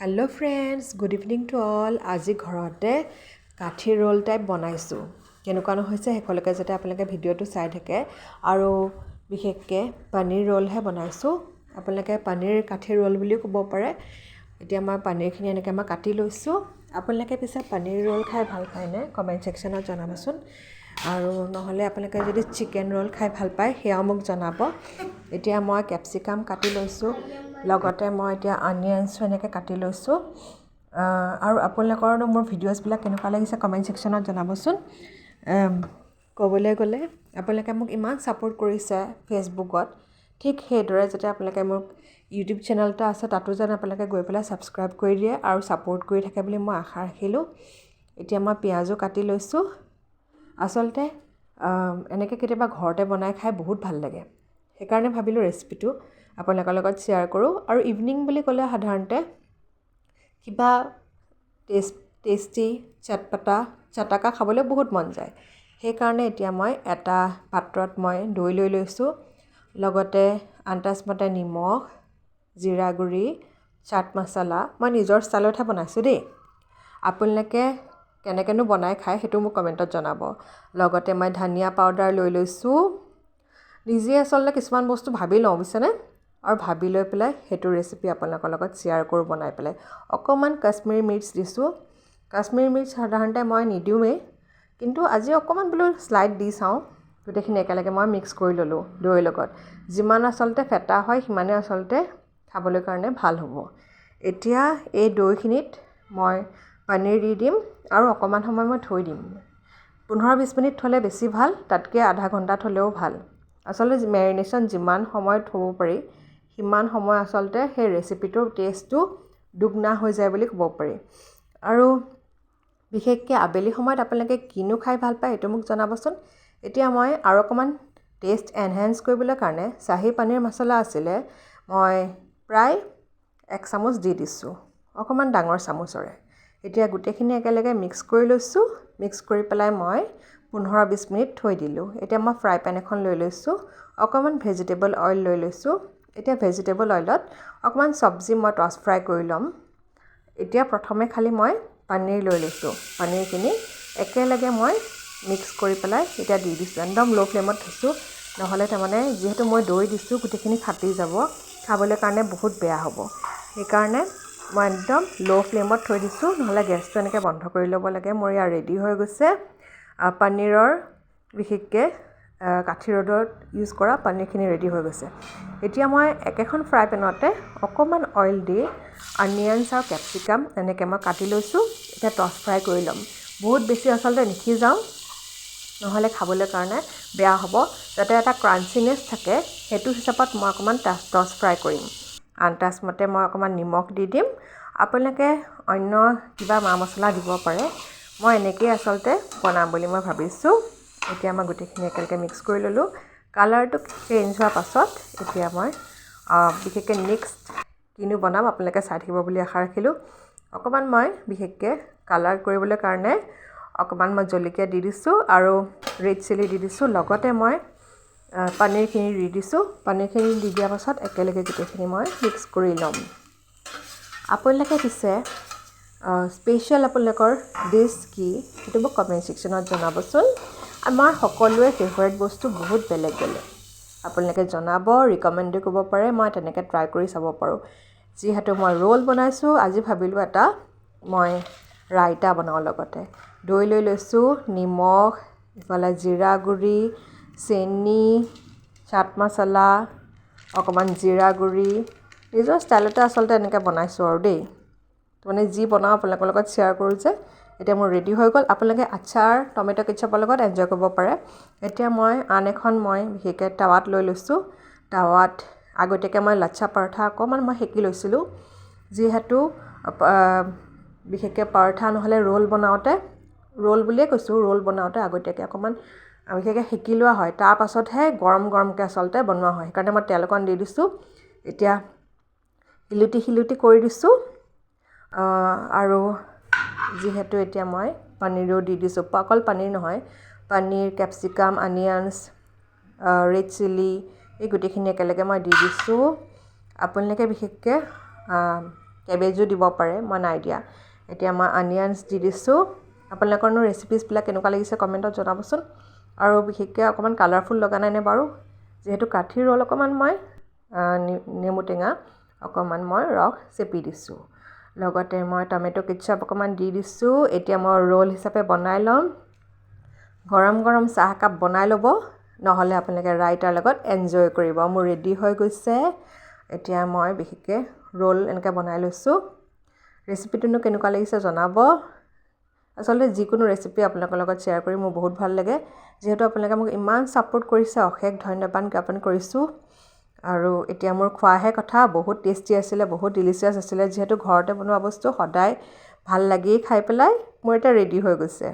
Hello' friends, good evening to all. আজি ঘৰতে কাঠি ৰোল টাইপ বনাইছোঁ। কেনেকুৱানো হৈছে শেষলৈকে যাতে আপোনালোকে ভিডিঅ'টো চাই থাকে। আৰু বিশেষকৈ পনীৰ ৰোলহে বনাইছোঁ। আপোনালোকে পনীৰ কাঠি ৰোল বুলিও ক'ব পাৰে। এতিয়া মই পনীৰখিনি এনেকৈ মই কাটি লৈছোঁ। আপোনালোকে পিছে পনীৰ ৰোল খাই ভাল পায়নে? কমেণ্ট ছেকশ্যনত জনাবচোন। আৰু নহ'লে আপোনালোকে যদি চিকেন ৰোল খাই ভাল পায় সেয়াও মোক জনাব। এতিয়া মই কেপচিকাম কাটি লৈছোঁ, লগতে মই এতিয়া অনিয়নছো এনেকৈ কাটি লৈছোঁ। আৰু আপোনালোকৰনো মোৰ ভিডিঅ'ছবিলাক কেনেকুৱা লাগিছে কমেণ্ট ছেকশ্যনত জনাবচোন। ক'বলৈ গ'লে আপোনালোকে মোক ইমান ছাপোৰ্ট কৰিছে ফেচবুকত, ঠিক সেইদৰে যাতে আপোনালোকে মোক ইউটিউব চেনেল এটা আছে তাতো যেন আপোনালোকে গৈ পেলাই ছাবস্ক্ৰাইব কৰি দিয়ে আৰু ছাপোৰ্ট কৰি থাকে বুলি মই আশা ৰাখিলোঁ। এতিয়া মই পিঁয়াজো কাটি লৈছোঁ। আচলতে এনেকৈ কেতিয়াবা ঘৰতে বনাই খাই বহুত ভাল লাগে। সেইকাৰণে ভাবিলোঁ ৰেচিপিটো আপোনালোকৰ লগত শ্বেয়াৰ কৰোঁ। আৰু ইভিনিং বুলি ক'লে সাধাৰণতে কিবা টেষ্টি চটাকা খাবলৈ বহুত মন যায়। সেইকাৰণে এতিয়া মই এটা পাত্ৰত মই দৈ লৈ লৈছোঁ, লগতে আন্দাজমতে নিমখ, জিৰা গুড়ি, চাট মছলা। মই নিজৰ ষ্টাইলতহে বনাইছোঁ দেই। আপোনালোকে কেনেকৈনো বনাই খায় সেইটো মোক কমেণ্টত জনাব। লগতে মই ধনিয়া পাউডাৰ লৈ লৈছোঁ। নিজে আচলতে কিছুমান বস্তু ভাবি লওঁ বুজিছেনে, আৰু ভাবি লৈ পেলাই সেইটো ৰেচিপি আপোনালোকৰ লগত শ্বেয়াৰ কৰোঁ বনাই পেলাই। অকণমান কাশ্মীৰী মিৰ্চ দিছোঁ। কাশ্মীৰী মিৰ্চ সাধাৰণতে মই নিদিওঁৱেই, কিন্তু আজি অকণমান বোলো শ্লাইড দি চাওঁ। গোটেইখিনি একেলগে মই মিক্স কৰি ল'লোঁ দৈৰ লগত। যিমান আচলতে ফেটা হয় সিমানে আচলতে খাবলৈ কাৰণে ভাল হ'ব। এতিয়া এই দৈখিনিত মই পনীৰ দি দিম আৰু অকণমান সময় মই থৈ দিম। 15-20 মিনিট থ'লে বেছি ভাল, তাতকৈ আধা ঘণ্টা থ'লেও ভাল। আচলতে মেৰিনেশ্যন যিমান সময়ত থ'ব পাৰি সিমান সময় আচলতে সেই ৰেচিপিটোৰ টেষ্টটো দুগুণা হৈ যায় বুলি ক'ব পাৰি। আৰু বিশেষকৈ আবেলি সময়ত আপোনালোকে কিনো খাই ভাল পায় সেইটো মোক জনাবচোন। এতিয়া মই আৰু অকণমান টেষ্ট এনহেঞ্চ কৰিবলৈ কাৰণে শ্বাহী পনীৰ মছলা আছিলে, মই প্ৰায় 1 চামুচ দি দিছোঁ, অকণমান ডাঙৰ চামুচৰে। এতিয়া গোটেইখিনি একেলগে মিক্স কৰি লৈছোঁ। মিক্স কৰি পেলাই মই 15-20 মিনিট থৈ দিলোঁ। এতিয়া মই ফ্ৰাই পেন এখন লৈ লৈছোঁ, অকণমান ভেজিটেবল অইল লৈ লৈছোঁ। এতিয়া ভেজিটেবল অইলত অকণমান চব্জি মই টছ ফ্ৰাই কৰি ল'ম। এতিয়া প্ৰথমে খালি মই পনীৰ লৈ লৈছোঁ। পনীৰখিনি একেলগে মই মিক্স কৰি পেলাই এতিয়া দি দিছোঁ। একদম ল' ফ্লেমত থৈছোঁ, নহ'লে তাৰমানে যিহেতু মই দৈ দিছোঁ গোটেইখিনি ফাটি যাব, খাবলৈ কাৰণে বহুত বেয়া হ'ব। সেইকাৰণে মই একদম ল' ফ্লেমত থৈ দিছোঁ, নহ'লে গেছটো এনেকৈ বন্ধ কৰি ল'ব লাগে। মোৰ ইয়াৰ ৰেডি হৈ গৈছে পনীৰৰ, বিশেষকৈ কাঠি ৰোলত ইউজ কৰা পনীৰখিনি ৰেডি হৈ গৈছে। এতিয়া মই একেখন ফ্ৰাই পেনতে অকণমান অইল দি অনিয়নছ আৰু কেপচিকাম এনেকৈ মই কাটি লৈছোঁ। এতিয়া টছ ফ্ৰাই কৰি ল'ম। বহুত বেছি আচলতে নিসিজাওঁ, নহ'লে খাবলৈ কাৰণে বেয়া হ'ব। যাতে এটা ক্ৰাঞ্চিনেছ থাকে সেইটো হিচাপত মই অকণমান টছ ফ্ৰাই কৰিম। আন্দাজমতে মই অকণমান নিমখ দি দিম। আপোনালোকে অন্য কিবা মা মছলা দিব পাৰে। মই এনেকৈয়ে আচলতে বনাম বুলি মই ভাবিছোঁ। এতিয়া মই গোটেইখিনি একেলগে মিক্স কৰি ল'লোঁ। কালাৰটো চেঞ্জ হোৱাৰ পাছত এতিয়া মই বিশেষকৈ নেক্সট কিনো বনাম আপোনালোকে চাই থাকিব বুলি আশা ৰাখিলোঁ। অকণমান মই বিশেষকৈ কালাৰ কৰিবলৈ কাৰণে অকণমান মই জলকীয়া দি দিছোঁ আৰু ৰেড চিলি দি দিছোঁ। লগতে মই পনীৰখিনি দি দিছোঁ। পনীৰখিনি দি দিয়াৰ পাছত একেলগে গোটেইখিনি মই মিক্স কৰি ল'ম। আপোনালোকে পিছে স্পেচিয়েল আপোনালোকৰ ডিছ কি সেইটো মোক কমেণ্ট ছেকশ্যনত জনাবচোন। আমাৰ সকলোৰে ফেভাৰিট বস্তু বহুত বেলেগ বেলেগ। আপোনালোকে জনাব, ৰিকমেণ্ডো কৰিব পাৰে, মই তেনেকৈ ট্ৰাই কৰি চাব পাৰোঁ। যিহেতু মই ৰোল বনাইছোঁ, আজি ভাবিলোঁ এটা মই ৰাইতা বনাওঁ। লগতে দৈ লৈ লৈছোঁ, নিমখ, ইফালে জিৰা গুড়ি, চেনি, চাট মছলা, অকণমান জিৰা গুড়ি, নিজৰ ষ্টাইলতে আচলতে এনেকৈ বনাইছোঁ আৰু দেই। মানে যি বনাওঁ আপোনালোকৰ লগত শ্বেয়াৰ কৰোঁ যে। এতিয়া মোৰ ৰেডি হৈ গ'ল। আপোনালোকে আচাৰ, টমেট' কেটচাপৰ লগত এনজয় কৰিব পাৰে। এতিয়া মই আন এখন মই বিশেষকৈ টাৱাত লৈ লৈছোঁ। টাৱাত আগতীয়াকৈ মই লাচ্ছা পৰঠা অকণমান মই সেকি লৈছিলোঁ। যিহেতু বিশেষকৈ পৰঠা নহ'লে ৰোল বনাওঁতে, ৰোল বুলিয়ে কৈছোঁ, ৰোল বনাওঁতে আগতীয়াকৈ অকণমান বিশেষকৈ সেকি লোৱা হয়, তাৰ পাছতহে গৰম গৰমকৈ আচলতে বনোৱা হয়। সেইকাৰণে মই তেল অকণ দি দিছোঁ। এতিয়া শিলুটি কৰি দিছোঁ। আৰু যিহেতু এতিয়া মই পনীৰো দি দিছোঁ, অকল পনীৰ নহয়, পনীৰ, কেপচিকাম, অনিয়নছ, ৰেড চিলি, এই গোটেইখিনি একেলগে মই দি দিছোঁ। আপোনালোকে বিশেষকৈ কেবেজো দিব পাৰে, মই নাই দিয়া। এতিয়া মই অনিয়নছ দি দিছোঁ। আপোনালোকৰনো ৰেচিপিছবিলাক কেনেকুৱা লাগিছে কমেণ্টত জনাবচোন। আৰু বিশেষকৈ অকণমান কালাৰফুল লগা নাইনে বাৰু? যিহেতু কাঠি ৰ'ল অকণমান মই নেমু টেঙা অকণমান মই ৰস চেপি দিছোঁ। লগতে মই টমেটো কেটচাপ অকণমান দি দিছোঁ। এতিয়া মই ৰ'ল হিচাপে বনাই ল'ম। গৰম গৰম চাহ একাপ বনাই ল'ব, নহ'লে আপোনালোকে ৰাইতাৰ লগত এনজয় কৰিব। মোৰ ৰেডি হৈ গৈছে। এতিয়া মই বিশেষকৈ ৰ'ল এনেকৈ বনাই লৈছোঁ। ৰেচিপিটোনো কেনেকুৱা লাগিছে জনাব। আচলতে যিকোনো ৰেচিপি আপোনালোকৰ লগত শ্বেয়াৰ কৰি মোৰ বহুত ভাল লাগে। যিহেতু আপোনালোকে মোক ইমান ছাপোৰ্ট কৰিছে, অশেষ ধন্যবাদ জ্ঞাপন কৰিছোঁ। আৰু এতিয়া মোৰ খোৱাহে কথা। বহুত টেষ্টি আছিলে, বহুত ডিলিচিয়াছ আছিলে। যিহেতু ঘৰতে বনোৱা বস্তু সদায় ভাল লাগেই খাই পেলাই। মোৰ এতিয়া ৰেডি হৈ গৈছে।